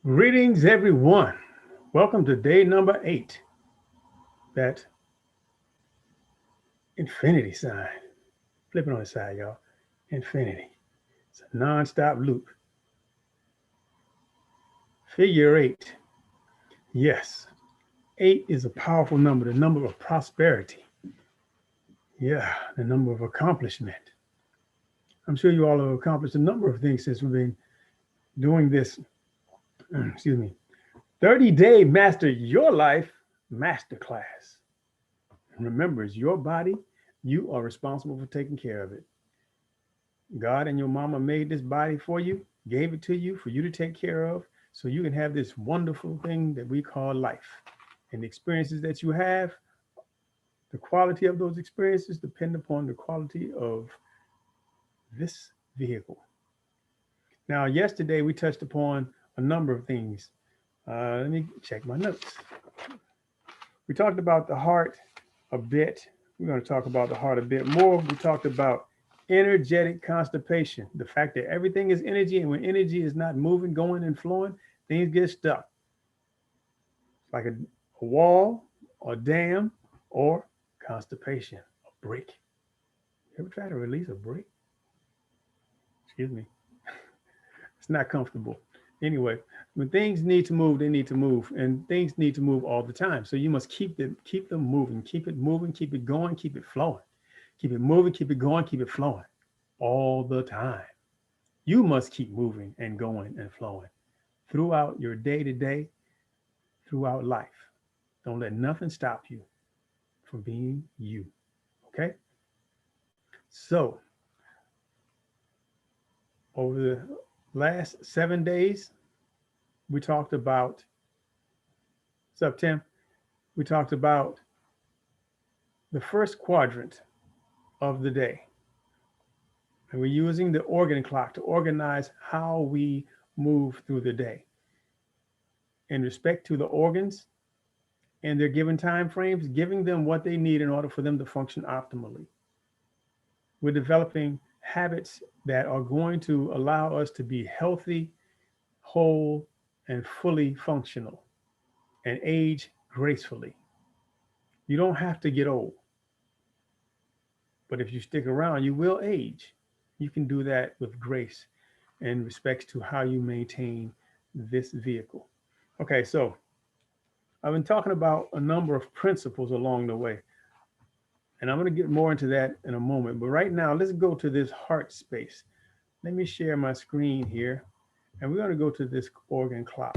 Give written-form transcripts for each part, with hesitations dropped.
Greetings, everyone. Welcome to day number 8. That infinity sign. Flip it on the side, y'all. Infinity. It's a non-stop loop. Figure 8. Yes, 8 is a powerful number, the number of prosperity. Yeah, the number of accomplishment. I'm sure you all have accomplished a number of things since we've been doing this, excuse me, 30-day Master Your Life Masterclass. Remember, it's your body. You are responsible for taking care of it. God and your mama made this body for you, gave it to you for you to take care of, so you can have this wonderful thing that we call life. And the experiences that you have, the quality of those experiences depend upon the quality of this vehicle. Now, yesterday we touched upon a number of things. Let me check my notes. We talked about the heart a bit. We're going to talk about the heart a bit more. We talked about energetic constipation, the fact that everything is energy, and when energy is not moving, going, and flowing, things get stuck. Like a wall, or dam, or constipation, a break. You ever try to release a break? Excuse me. It's not comfortable. Anyway, when things need to move, they need to move, and things need to move all the time. So you must keep them moving, keep it moving, keep it going, keep it flowing, keep it moving, keep it going, keep it flowing, all the time. You must keep moving and going and flowing throughout your day to day, throughout life. Don't let nothing stop you from being you. Okay? So, over the last 7 days, we talked about, what's up, Tim? We talked about the first quadrant of the day. And we're using the organ clock to organize how we move through the day in respect to the organs and their given time frames, giving them what they need in order for them to function optimally. We're developing habits that are going to allow us to be healthy, whole, and fully functional and age gracefully. You don't have to get old, but if you stick around, you will age. You can do that with grace in respects to how you maintain this vehicle. Okay, so I've been talking about a number of principles along the way, and I'm going to get more into that in a moment. But right now, let's go to this heart space. Let me share my screen here, and we're going to go to this organ clock.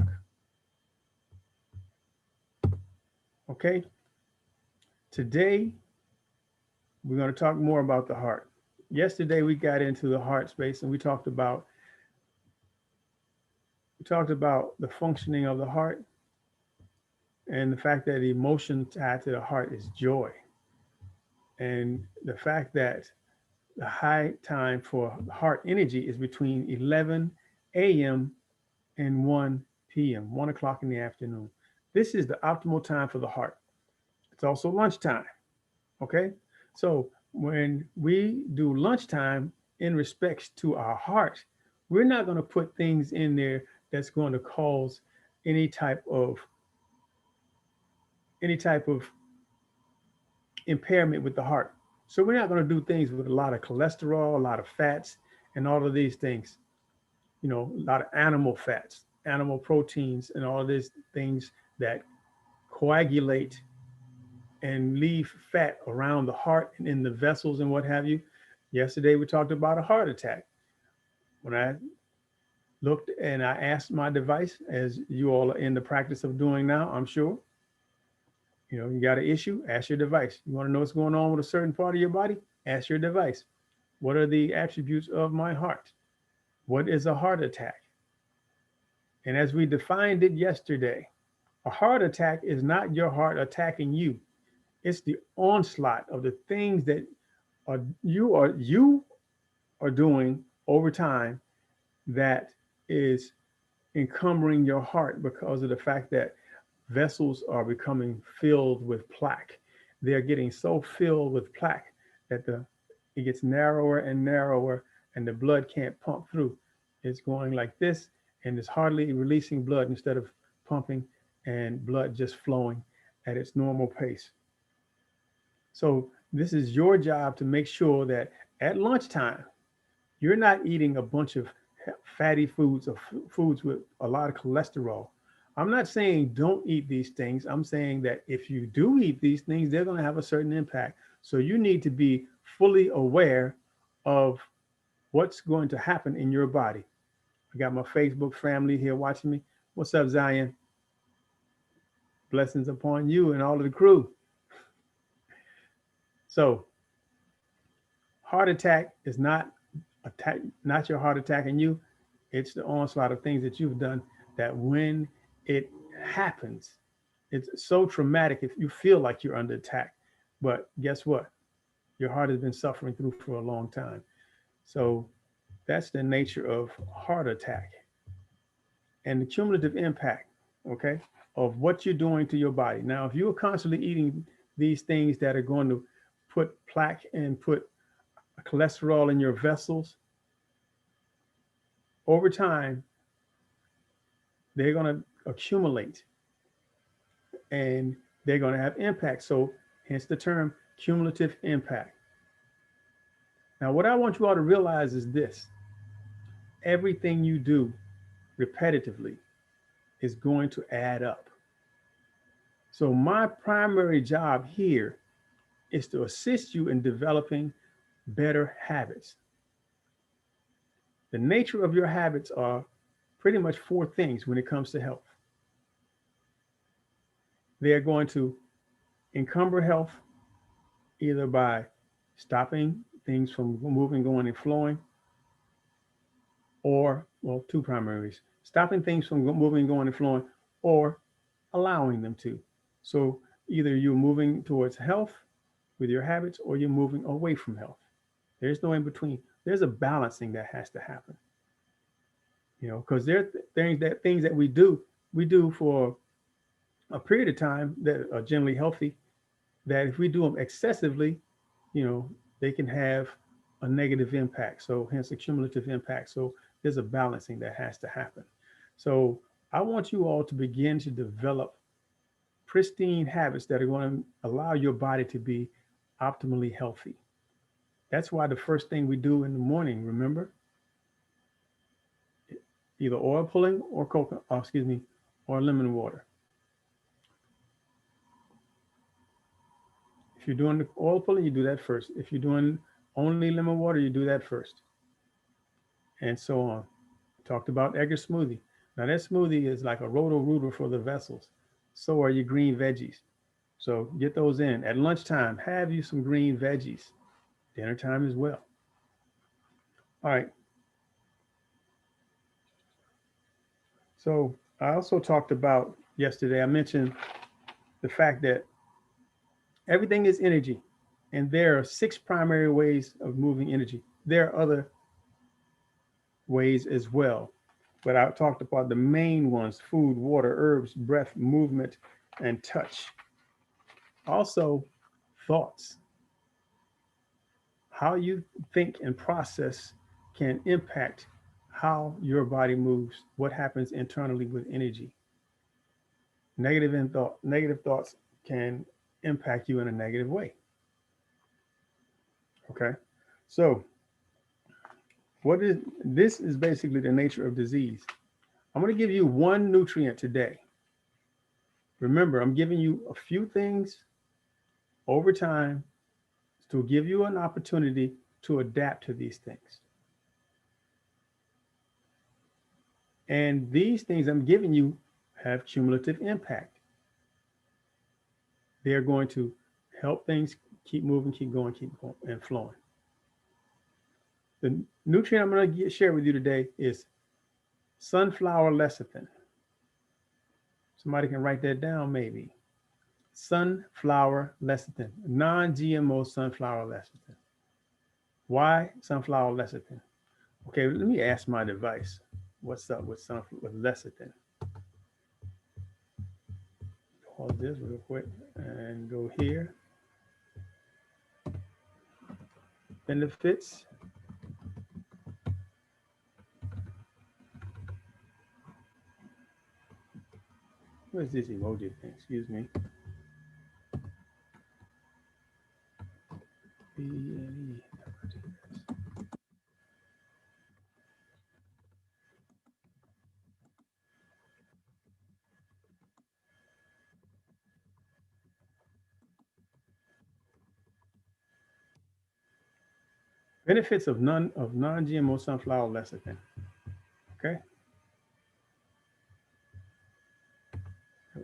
Okay, today we're going to talk more about the heart. Yesterday we got into the heart space, and we talked about the functioning of the heart and the fact that the emotion tied to the heart is joy, and the fact that the high time for heart energy is between 11 a.m. and 1 p.m., 1 o'clock in the afternoon. This is the optimal time for the heart. It's also lunchtime. Okay. So when we do lunchtime in respects to our heart, we're not going to put things in there that's going to cause any type of any type of impairment with the heart. So we're not going to do things with a lot of cholesterol, a lot of fats, and all of these things. A lot of animal fats, animal proteins, and all of these things that coagulate and leave fat around the heart and in the vessels and what have you. Yesterday we talked about a heart attack. When I looked and I asked my device, as you all are in the practice of doing now, I'm sure, you got an issue, ask your device. You want to know what's going on with a certain part of your body? Ask your device. What are the attributes of my heart? What is a heart attack? And as we defined it yesterday, a heart attack is not your heart attacking you. It's the onslaught of the things that you are doing over time that is encumbering your heart because of the fact that vessels are becoming filled with plaque. They're getting so filled with plaque that it gets narrower and narrower, and the blood can't pump through. It's going like this, and it's hardly releasing blood instead of pumping and blood just flowing at its normal pace. So this is your job to make sure that at lunchtime, you're not eating a bunch of fatty foods or foods with a lot of cholesterol. I'm not saying don't eat these things. I'm saying that if you do eat these things, they're going to have a certain impact. So you need to be fully aware of what's going to happen in your body. I got my Facebook family here watching me. What's up, Zion? Blessings upon you and all of the crew. So, heart attack is not attack, not your heart attacking you. It's the onslaught of things that you've done that when it happens, it's so traumatic if you feel like you're under attack. But guess what? Your heart has been suffering through for a long time. So that's the nature of heart attack and the cumulative impact, okay, of what you're doing to your body. Now, if you're constantly eating these things that are going to put plaque and put cholesterol in your vessels, over time, they're going to accumulate and they're going to have impact. So, hence the term cumulative impact. Now, what I want you all to realize is this: everything you do repetitively is going to add up. So, my primary job here is to assist you in developing better habits. The nature of your habits are pretty much four things when it comes to health. They are going to encumber health either by stopping things from moving, going, and flowing, or, well, two primaries: stopping things from moving, going, and flowing, or allowing them to. So either you're moving towards health with your habits or you're moving away from health. There's no in between. There's a balancing that has to happen, because there are things that we do for a period of time that are generally healthy, that if we do them excessively, you know, they can have a negative impact. So hence a cumulative impact. So there's a balancing that has to happen. So I want you all to begin to develop pristine habits that are going to allow your body to be optimally healthy. That's why the first thing we do in the morning, remember, either oil pulling or coconut, or lemon water. If you're doing the oil pulling, you do that first. If you're doing only lemon water, you do that first, and so on. Talked about egg smoothie. Now that smoothie is like a roto-rooter for the vessels. So are your green veggies. So get those in. At lunchtime, have you some green veggies. Dinner time as well. All right. So I also talked about yesterday, I mentioned the fact that everything is energy. And there are six primary ways of moving energy. There are other ways as well. But I talked about the main ones: food, water, herbs, breath, movement, and touch. Also, thoughts. How you think and process can impact how your body moves, what happens internally with energy. Negative thoughts can impact you in a negative way. Okay. So what is this is basically the nature of disease. I'm going to give you one nutrient today. Remember, I'm giving you a few things over time to give you an opportunity to adapt to these things. And these things I'm giving you have cumulative impact. They're going to help things keep moving, keep going, and flowing. The nutrient I'm going to share with you today is sunflower lecithin. Somebody can write that down, maybe. Sunflower lecithin, non-GMO sunflower lecithin. Why sunflower lecithin? Okay, let me ask my device. What's up with lecithin? Pause this real quick and go here. Benefits. Where's this emoji thing? Excuse me. B-N-E. Benefits of non-GMO sunflower lecithin. Okay,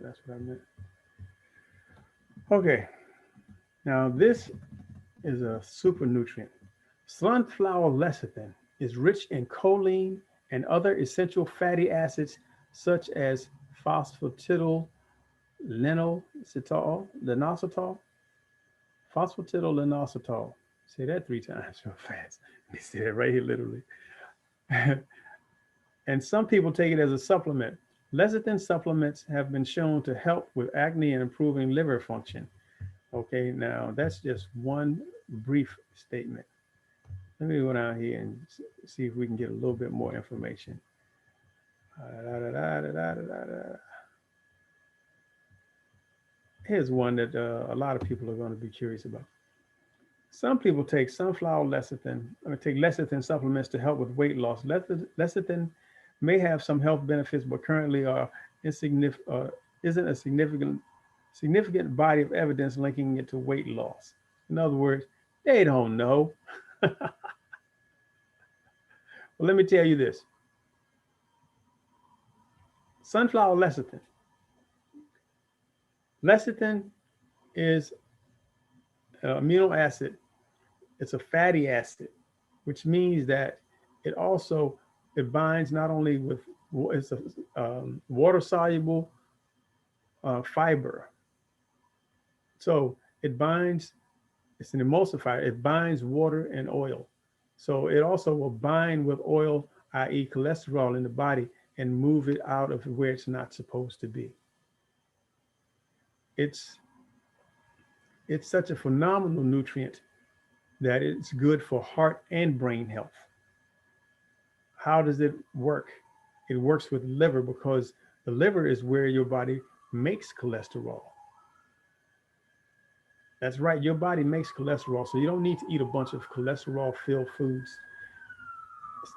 that's what I meant. Okay, now this is a super nutrient. Sunflower lecithin is rich in choline and other essential fatty acids such as phosphatidyl linositol, phosphatidyl. Say that three times real fast. Let me say that right here, literally. And some people take it as a supplement. Lecithin supplements have been shown to help with acne and improving liver function. Okay, now that's just one brief statement. Let me go down here and see if we can get a little bit more information. Here's one that a lot of people are going to be curious about. Some people take sunflower lecithin, or take lecithin supplements to help with weight loss. Lecithin may have some health benefits, but currently isn't a significant body of evidence linking it to weight loss. In other words, they don't know. Well, let me tell you this: sunflower lecithin. Lecithin is an amino acid. It's a fatty acid, which means that it also it binds not only with it's a water soluble fiber. So it binds, it's an emulsifier, it binds water and oil. So it also will bind with oil, i.e., cholesterol in the body, and move it out of where it's not supposed to be. It's it's such a phenomenal nutrient that it's good for heart and brain health. How does it work? It works with liver because the liver is where your body makes cholesterol. That's right, your body makes cholesterol, so you don't need to eat a bunch of cholesterol filled foods.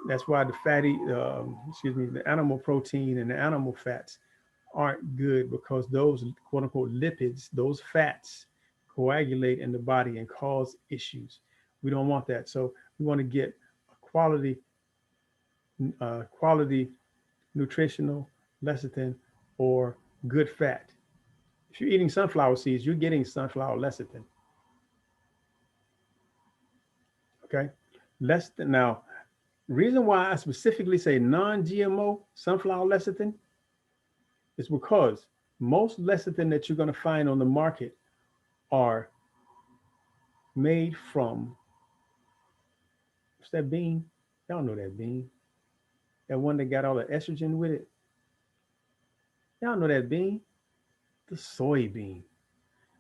That's why the the animal protein and the animal fats aren't good because those quote unquote lipids, those fats, coagulate in the body and cause issues. We don't want that. So we want to get a quality nutritional lecithin or good fat. If you're eating sunflower seeds, you're getting sunflower lecithin. Okay, lecithin. Now, reason why I specifically say non-GMO sunflower lecithin is because most lecithin that you're going to find on the market are made from what's that bean? Y'all know that bean. That one that got all the estrogen with it. Y'all know that bean? The soybean.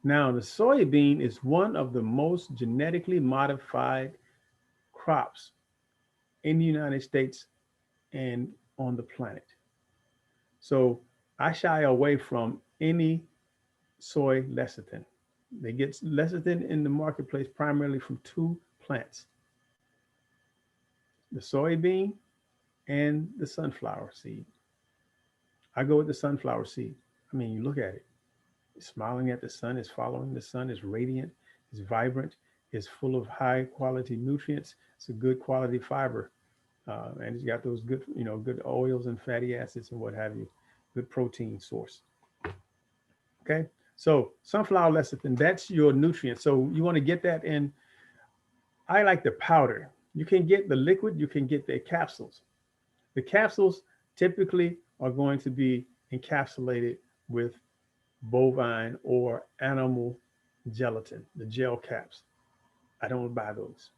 Now, the soybean is one of the most genetically modified crops in the United States and on the planet. So I shy away from any soy lecithin. They get lecithin in the marketplace primarily from two plants, the soybean and the sunflower seed. I go with the sunflower seed. I mean, you look at it, it's smiling at the sun, it's following the sun, it's radiant, it's vibrant, it's full of high quality nutrients, it's a good quality fiber. And it's got those good, good oils and fatty acids and what have you, good protein source. Okay. So sunflower lecithin, that's your nutrient. So you want to get that in. I like the powder. You can get the liquid, you can get the capsules. The capsules typically are going to be encapsulated with bovine or animal gelatin, the gel caps. I don't buy those.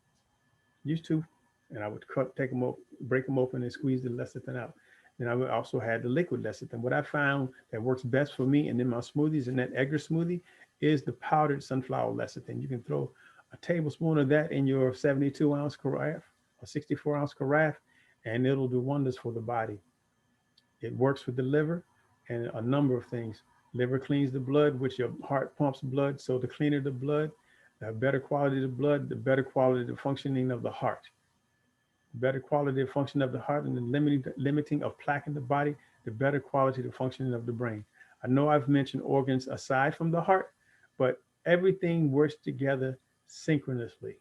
Used to, and I would take them up, break them open, and squeeze the lecithin out. And I would also had the liquid lecithin. What I found that works best for me and in my smoothies and that Egger smoothie is the powdered sunflower lecithin. You can throw a tablespoon of that in your 72-ounce carafe or 64-ounce carafe, and it'll do wonders for the body. It works with the liver. and a number of things. Liver cleans the blood, which your heart pumps blood. So the cleaner the blood, the better quality of the blood, the better quality of the functioning of the heart. The better quality of function of the heart and the limiting of plaque in the body, the better quality of the functioning of the brain. I know I've mentioned organs aside from the heart, but everything works together synchronously.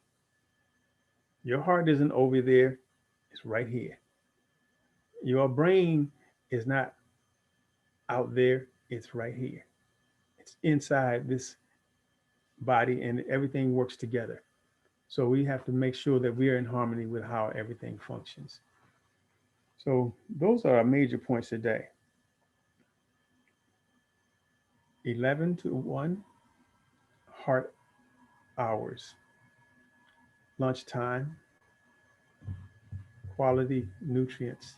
Your heart isn't over there, it's right here. Your brain is not out there, it's right here. It's inside this body and everything works together. So we have to make sure that we are in harmony with how everything functions. So those are our major points today. 11 to 1 heart hours, lunchtime, quality nutrients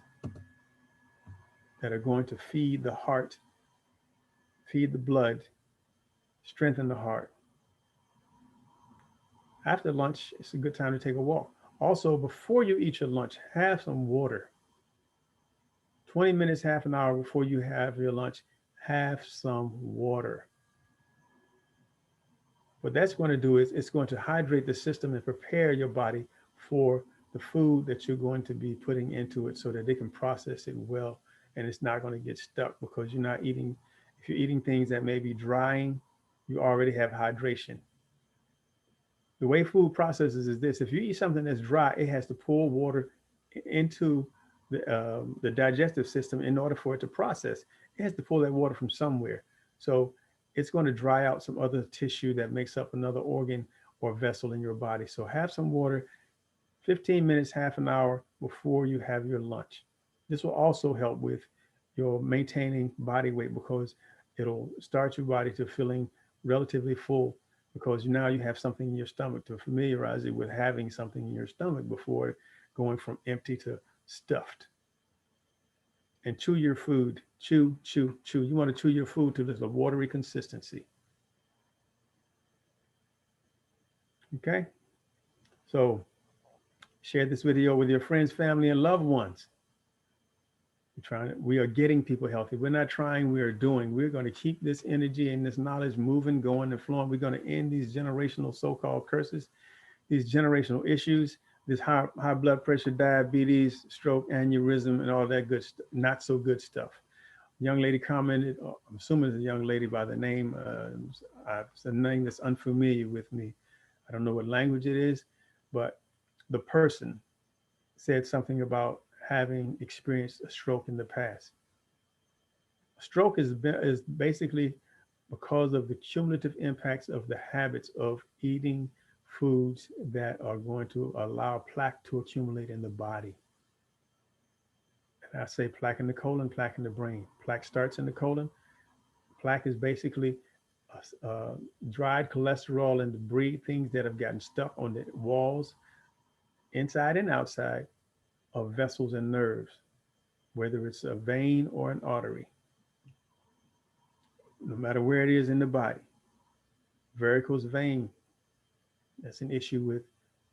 that are going to feed the heart, feed the blood, strengthen the heart. After lunch, it's a good time to take a walk. Also, before you eat your lunch, have some water. 20 minutes, half an hour before you have your lunch, have some water. What that's going to do is it's going to hydrate the system and prepare your body for the food that you're going to be putting into it so that they can process it well and it's not going to get stuck because you're not eating, if you're eating things that may be drying, you already have hydration. The way food processes is this: if you eat something that's dry, it has to pull water into the digestive system in order for it to process. It has to pull that water from somewhere. So it's going to dry out some other tissue that makes up another organ or vessel in your body. So have some water 15 minutes, half an hour before you have your lunch. This will also help with your maintaining body weight because it'll start your body to feeling relatively full because now you have something in your stomach to familiarize it with having something in your stomach before going from empty to stuffed. And chew your food. Chew, chew, chew. You want to chew your food to this a watery consistency. Okay? So share this video with your friends, family, and loved ones. We are getting people healthy. We're not trying, we are doing. We're going to keep this energy and this knowledge moving, going, and flowing. We're going to end these generational so-called curses, these generational issues, this high blood pressure, diabetes, stroke, aneurysm, and all that good, not so good stuff. Young lady commented, I'm assuming it's a young lady by the name, it's a name that's unfamiliar with me. I don't know what language it is, but the person said something about having experienced a stroke in the past. A stroke is basically because of the cumulative impacts of the habits of eating foods that are going to allow plaque to accumulate in the body. And I say plaque in the colon, plaque in the brain. Plaque starts in the colon. Plaque is basically dried cholesterol and debris, things that have gotten stuck on the walls, inside and outside, of vessels and nerves, whether it's a vein or an artery, no matter where it is in the body. Varicose vein, that's an issue with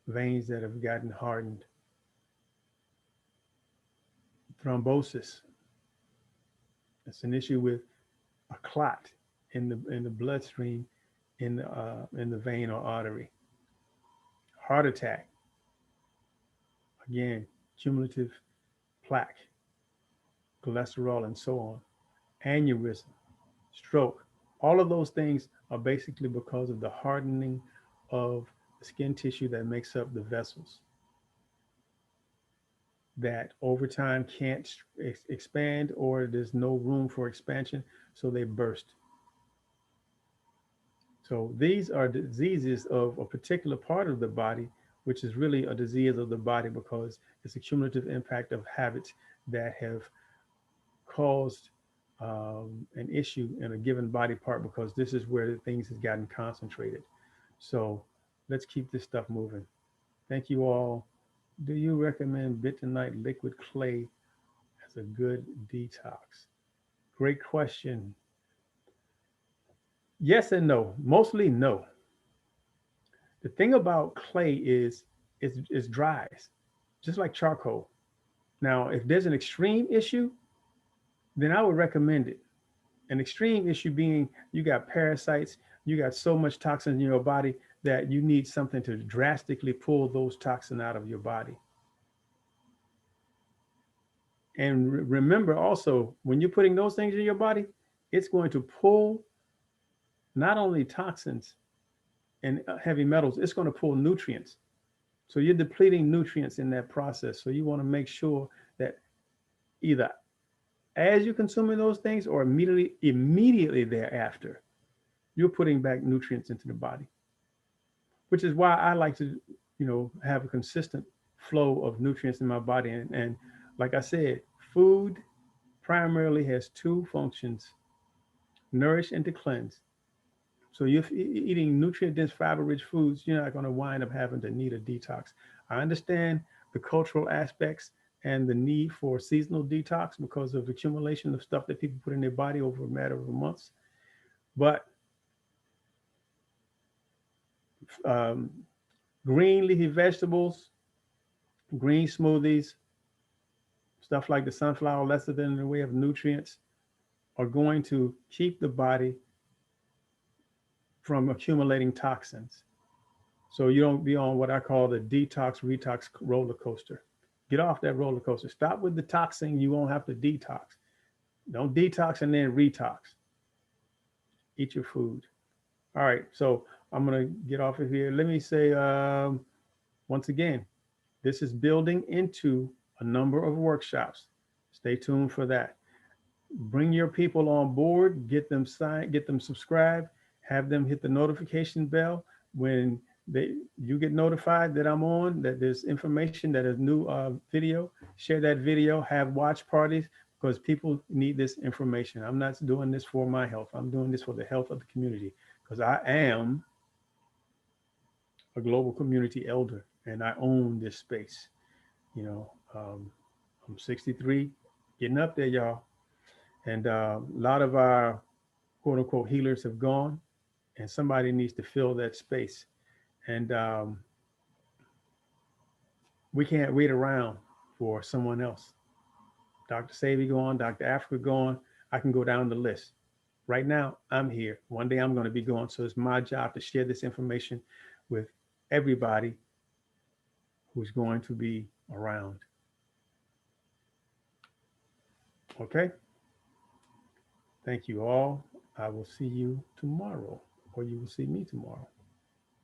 veins that have gotten hardened. Thrombosis, that's an issue with a clot in the bloodstream in the vein or artery. Heart attack, again, cumulative plaque, cholesterol, and so on. Aneurysm, stroke, all of those things are basically because of the hardening of the skin tissue that makes up the vessels that over time can't expand or there's no room for expansion, so they burst. So these are diseases of a particular part of the body, which is really a disease of the body because it's a cumulative impact of habits that have caused an issue in a given body part because this is where things has gotten concentrated. So let's keep this stuff moving. Thank you all. Do you recommend bentonite liquid clay as a good detox? Great question. Yes and no. Mostly no. The thing about clay is it dries, just like charcoal. Now, if there's an extreme issue, then I would recommend it. An extreme issue being you got parasites, you got so much toxin in your body that you need something to drastically pull those toxins out of your body. And remember also, when you're putting those things in your body, it's going to pull not only toxins and heavy metals, it's going to pull nutrients. So you're depleting nutrients in that process. So you want to make sure that either as you're consuming those things or immediately thereafter, you're putting back nutrients into the body, which is why I like to, have a consistent flow of nutrients in my body. And like I said, food primarily has two functions: nourish and to cleanse. So you're eating nutrient-dense, fiber-rich foods, you're not going to wind up having to need a detox. I understand the cultural aspects and the need for seasonal detox because of the accumulation of stuff that people put in their body over a matter of months. But um, green leafy vegetables, green smoothies, stuff like the sunflower lecithin in the way of nutrients are going to keep the body from accumulating toxins. So you don't be on what I call the detox retox roller coaster. Get off that roller coaster. Stop with the toxin. You won't have to detox. Don't detox and then retox. Eat your food. All right. So I'm going to get off of here. Let me say once again, this is building into a number of workshops. Stay tuned for that. Bring your people on board, get them signed, get them subscribed, have them hit the notification bell when you get notified that I'm on, that there's information, that is new video. Share that video, have watch parties, because people need this information. I'm not doing this for my health. I'm doing this for the health of the community, because I am a global community elder and I own this space. You know, I'm 63, getting up there, y'all. And a lot of our quote unquote healers have gone, and somebody needs to fill that space. And we can't wait around for someone else. Dr. Savy gone, Dr. Africa gone. I can go down the list. Right now, I'm here. One day I'm going to be gone. So it's my job to share this information with everybody who's going to be around. Okay? Thank you all. I will see you tomorrow, or you will see me tomorrow.